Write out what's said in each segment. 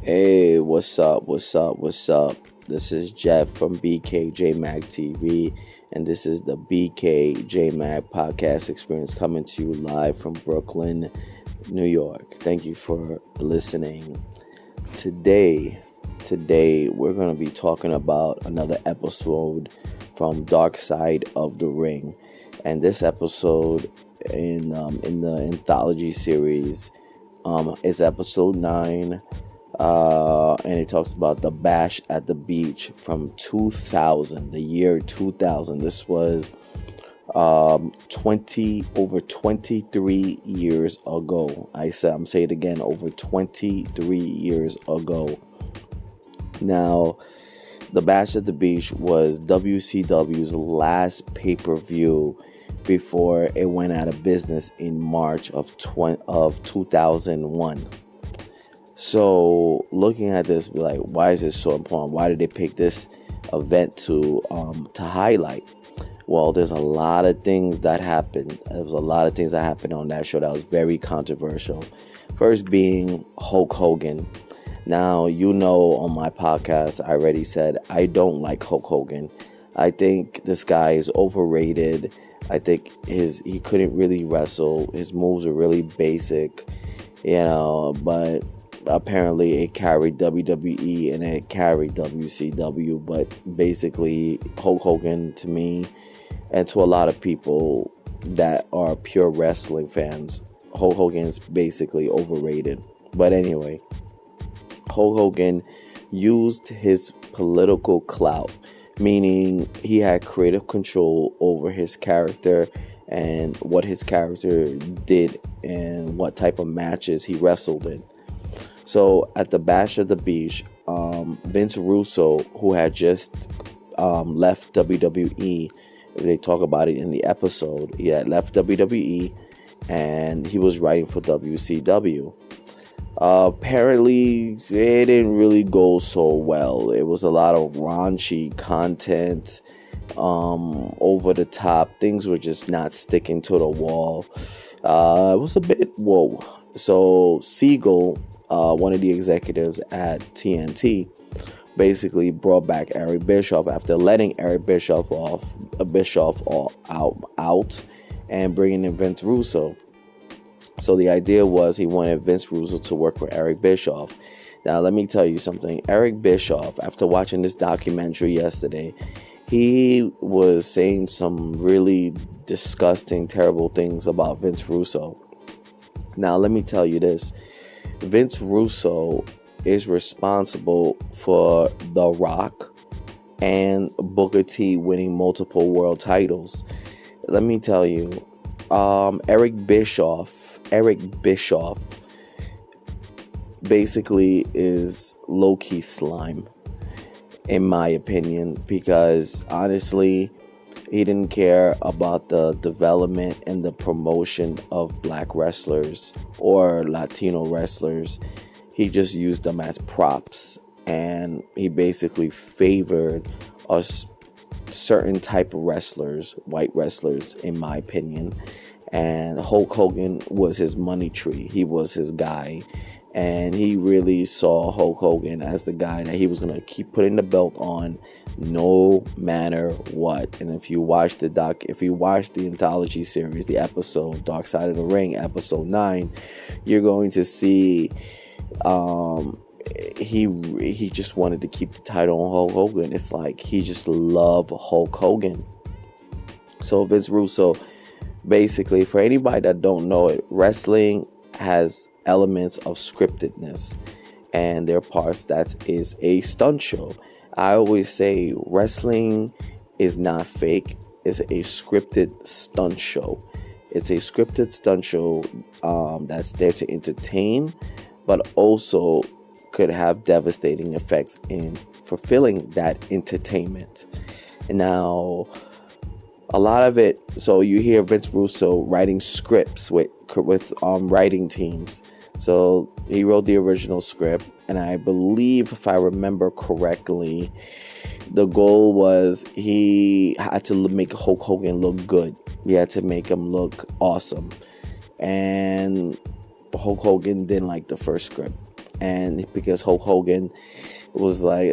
Hey, what's up? What's up? What's up? This is Jeff from BKJMAC TV, and this is the BKJMAC podcast experience coming to you live from Brooklyn, New York. Thank you for listening. Today we're going to be talking about another episode from Darkside of the Ring, and this episode in the anthology series is episode 9. And it talks about the bash at the beach from 2000, the year 2000. This was over 23 years ago. I'm saying it again, over 23 years ago. Now, the bash at the beach was WCW's last pay-per-view before it went out of business in March of 2001. So looking at this, like, why is this so important? Why did they pick this event to highlight? Well, there's a lot of things that happened. There was a lot of things that happened on that show that was very controversial. First being Hulk Hogan. Now, on my podcast, I already said I don't like Hulk Hogan. I think this guy is overrated. I think he couldn't really wrestle. His moves are really basic, but apparently it carried WWE and it carried WCW, but basically Hulk Hogan, to me and to a lot of people that are pure wrestling fans, Hulk Hogan is basically overrated. But anyway, Hulk Hogan used his political clout, meaning he had creative control over his character and what his character did and what type of matches he wrestled in. So at the Bash of the Beach, Vince Russo, who had just left WWE, they talk about it in the episode, he had left WWE and he was writing for WCW. Apparently, it didn't really go so well. It was a lot of raunchy content, over the top. Things were just not sticking to the wall. It was a bit whoa. So Siegel, one of the executives at TNT, basically brought back Eric Bischoff after letting Eric Bischoff out and bringing in Vince Russo. So the idea was he wanted Vince Russo to work for Eric Bischoff. Now, let me tell you something. Eric Bischoff, after watching this documentary yesterday, he was saying some really disgusting, terrible things about Vince Russo. Now, let me tell you this. Vince Russo is responsible for The Rock and Booker T winning multiple world titles. Let me tell you, Eric Bischoff basically is low-key slime, in my opinion, because honestly, he didn't care about the development and the promotion of black wrestlers or Latino wrestlers. He just used them as props, and he basically favored us certain type of wrestlers, white wrestlers, in my opinion. And Hulk Hogan was his money tree. He was his guy. And he really saw Hulk Hogan as the guy that he was going to keep putting the belt on no matter what. And if you watch the anthology series, the episode Darkside of the Ring, episode 9, you're going to see he just wanted to keep the title on Hulk Hogan. It's like he just loved Hulk Hogan. So Vince Russo, basically, for anybody that don't know it, wrestling has elements of scriptedness, and there are parts that is a stunt show. I always say wrestling is not fake. It's a scripted stunt show. It's a scripted stunt show that's there to entertain, but also could have devastating effects in fulfilling that entertainment. And now, a lot of it, so you hear Vince Russo writing scripts with writing teams. So he wrote the original script, and I believe, if I remember correctly, the goal was he had to make Hulk Hogan look good. He had to make him look awesome. And Hulk Hogan didn't like the first script. And because Hulk Hogan was like,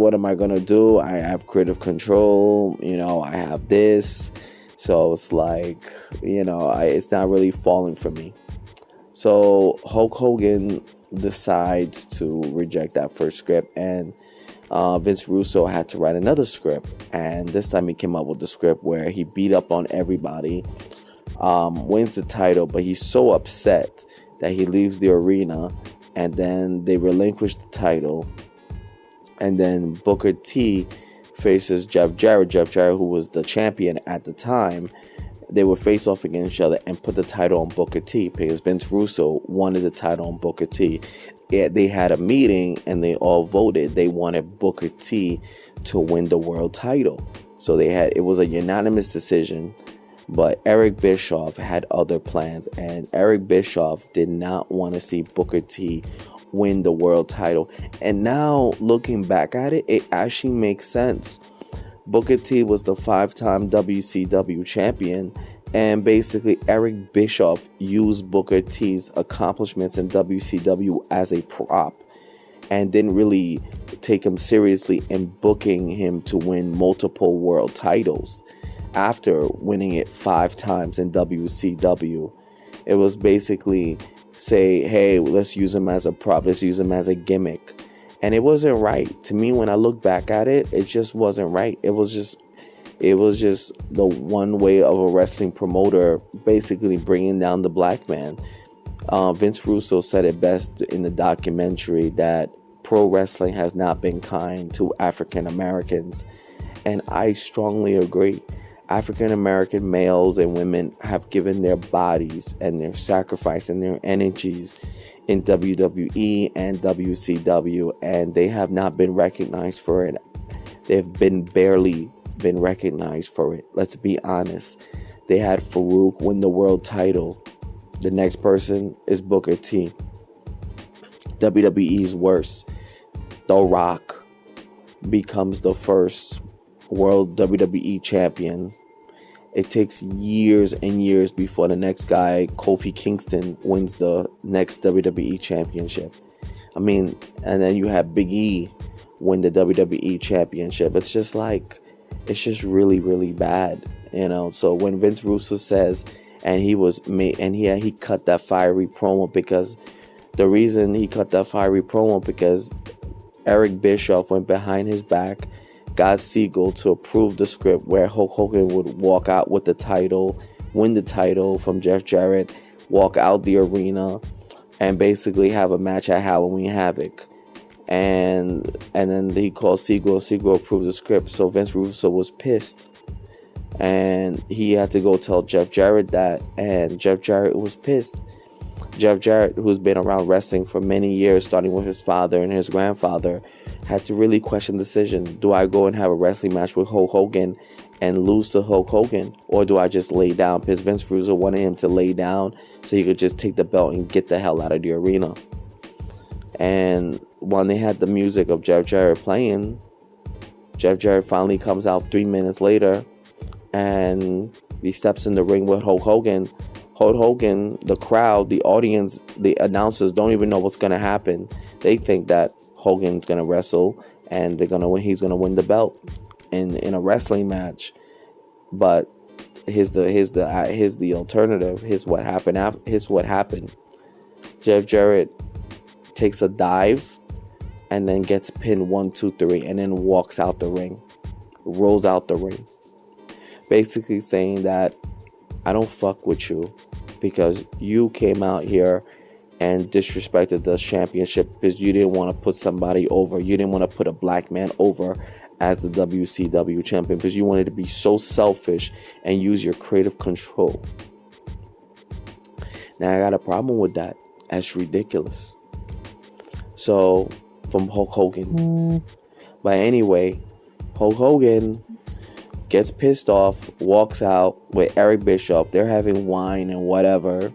what am I gonna do? I have creative control, I have this. So it's like, it's not really falling for me. So Hulk Hogan decides to reject that first script, and Vince Russo had to write another script. And this time he came up with the script where he beat up on everybody, wins the title, but he's so upset that he leaves the arena, and then they relinquish the title. And then Booker T faces Jeff Jarrett. Jeff Jarrett, who was the champion at the time, they would face off against each other and put the title on Booker T because Vince Russo wanted the title on Booker T. They had a meeting and they all voted. They wanted Booker T to win the world title. So it was a unanimous decision, but Eric Bischoff had other plans, and Eric Bischoff did not want to see Booker T win the world title. And now looking back at it, it actually makes sense. Booker T was the 5-time WCW champion, and basically Eric Bischoff used Booker T's accomplishments in WCW as a prop and didn't really take him seriously in booking him to win multiple world titles after winning it 5 times in WCW. It was basically say, hey, let's use him as a prop, let's use him as a gimmick. And it wasn't right. To me, when I look back at it, it just wasn't right. It was just the one way of a wrestling promoter basically bringing down the black man. Vince Russo said it best in the documentary that pro wrestling has not been kind to African Americans. And I strongly agree. African American males and women have given their bodies and their sacrifice and their energies in WWE and WCW, and they have not been recognized for it. They've barely been recognized for it. Let's be honest. They had Farouk win the world title. The next person is Booker T. WWE's worse. The Rock becomes the first world WWE champion. It takes years and years before the next guy, Kofi Kingston, wins the next WWE championship. And then you have Big E win the WWE championship. It's just really, really bad, So when Vince Russo says, and he cut that fiery promo, because the reason he cut that fiery promo because Eric Bischoff went behind his back, got Siegel to approve the script where Hulk Hogan would walk out with the title, win the title from Jeff Jarrett, walk out the arena, and basically have a match at Halloween Havoc. And then he called Siegel, and Siegel approved the script. So Vince Russo was pissed. And he had to go tell Jeff Jarrett that, and Jeff Jarrett was pissed. Jeff Jarrett, who's been around wrestling for many years, starting with his father and his grandfather, had to really question the decision. Do I go and have a wrestling match with Hulk Hogan and lose to Hulk Hogan? Or do I just lay down? Because Vince Russo wanted him to lay down so he could just take the belt and get the hell out of the arena. And when they had the music of Jeff Jarrett playing, Jeff Jarrett finally comes out 3 minutes later and he steps in the ring with Hulk Hogan. Hulk Hogan, the crowd, the audience, the announcers don't even know what's going to happen. They think that Hogan's going to wrestle and he's going to win the belt in a wrestling match. But here's the alternative. Here's what happened. Jeff Jarrett takes a dive and then gets pinned 1, 2, 3 and then walks out the ring, rolls out the ring, basically saying that I don't fuck with you because you came out here and disrespected the championship because you didn't want to put somebody over. You didn't want to put a black man over as the WCW champion because you wanted to be so selfish and use your creative control. Now I got a problem with that. That's ridiculous. So from Hulk Hogan. But anyway, Hulk Hogan gets pissed off, walks out with Eric Bischoff. They're having wine and whatever.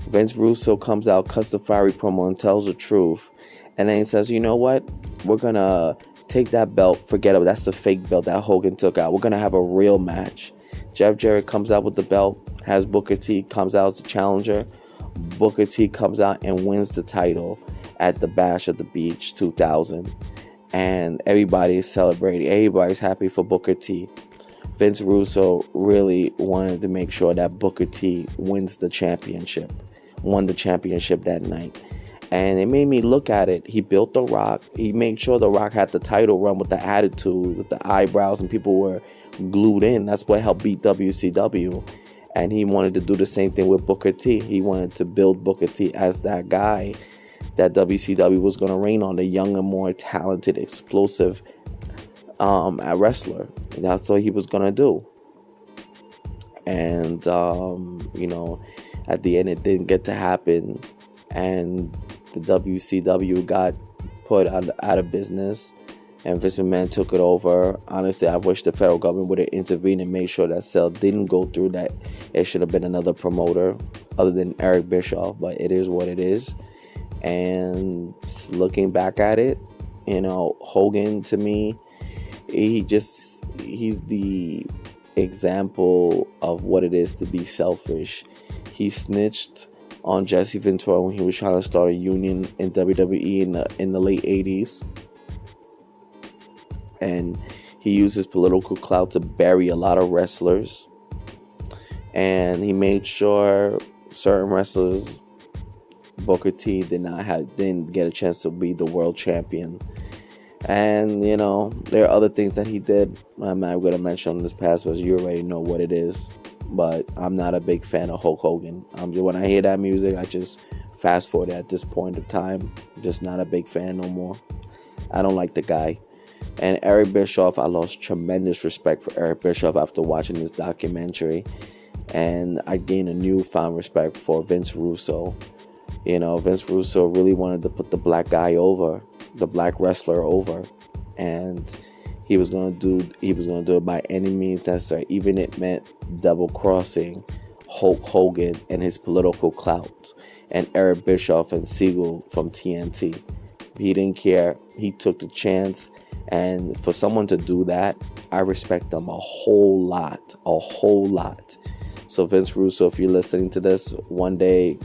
Vince Russo comes out, cuts the fiery promo and tells the truth. And then he says, you know what? We're going to take that belt. Forget it. That's the fake belt that Hogan took out. We're going to have a real match. Jeff Jarrett comes out with the belt, has Booker T, comes out as the challenger. Booker T comes out and wins the title at the Bash at the Beach 2000. And everybody's celebrating. Everybody's happy for Booker T. Vince Russo really wanted to make sure that Booker T won the championship that night. And it made me look at it. He built The Rock. He made sure The Rock had the title run with the attitude, with the eyebrows, and people were glued in. That's what helped beat WCW. And he wanted to do the same thing with Booker T. He wanted to build Booker T as that guy that WCW was going to reign on, the younger, more talented, explosive wrestler. That's what he was going to do. And, at the end, it didn't get to happen. And the WCW got put out of business. And Vince McMahon took it over. Honestly, I wish the federal government would have intervened and made sure that sale didn't go through, that it should have been another promoter other than Eric Bischoff. But it is what it is. And looking back at it, Hogan, to me, he's the example of what it is to be selfish. He snitched on Jesse Ventura when he was trying to start a union in WWE in the late 80s. And he used his political clout to bury a lot of wrestlers. And he made sure certain wrestlers, Booker T didn't get a chance to be the world champion. And there are other things that he did. I'm not going to mention on this past, because you already know what it is. But I'm not a big fan of Hulk Hogan. When I hear that music, I just fast forward at this point of time. I'm just not a big fan no more. I don't like the guy. And Eric Bischoff, I lost tremendous respect for Eric Bischoff after watching this documentary. And I gained a newfound respect for Vince Russo. Vince Russo really wanted to put the black guy over, the black wrestler over, and he was gonna do it by any means necessary, even if it meant double crossing Hulk Hogan and his political clout, and Eric Bischoff and Siegel from TNT. He didn't care. He took the chance, and for someone to do that, I respect them a whole lot. So Vince Russo, if you're listening to this one day,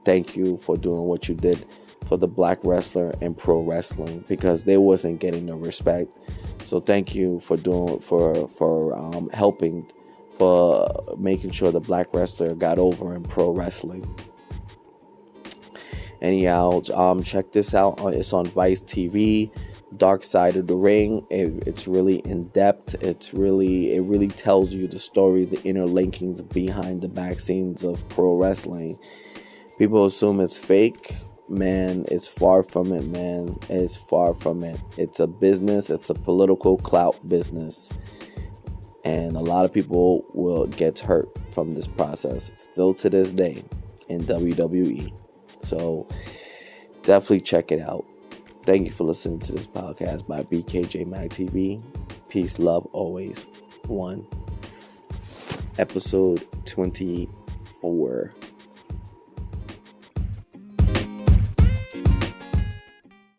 thank you for doing what you did for the black wrestler and pro wrestling, because they wasn't getting the respect. So thank you for helping, for making sure the black wrestler got over in pro wrestling. Anyhow, check this out. It's on Vice TV. Darkside of the Ring. It's really in depth. It really tells you the stories, the inner linkings behind the back scenes of pro wrestling. People assume it's fake. Man, it's far from it, man. It's far from it. It's a business. It's a political clout business. And a lot of people will get hurt from this process, still to this day, in WWE. So definitely check it out. Thank you for listening to this podcast by BKJMAC TV. Peace, love, always. One. Episode 24.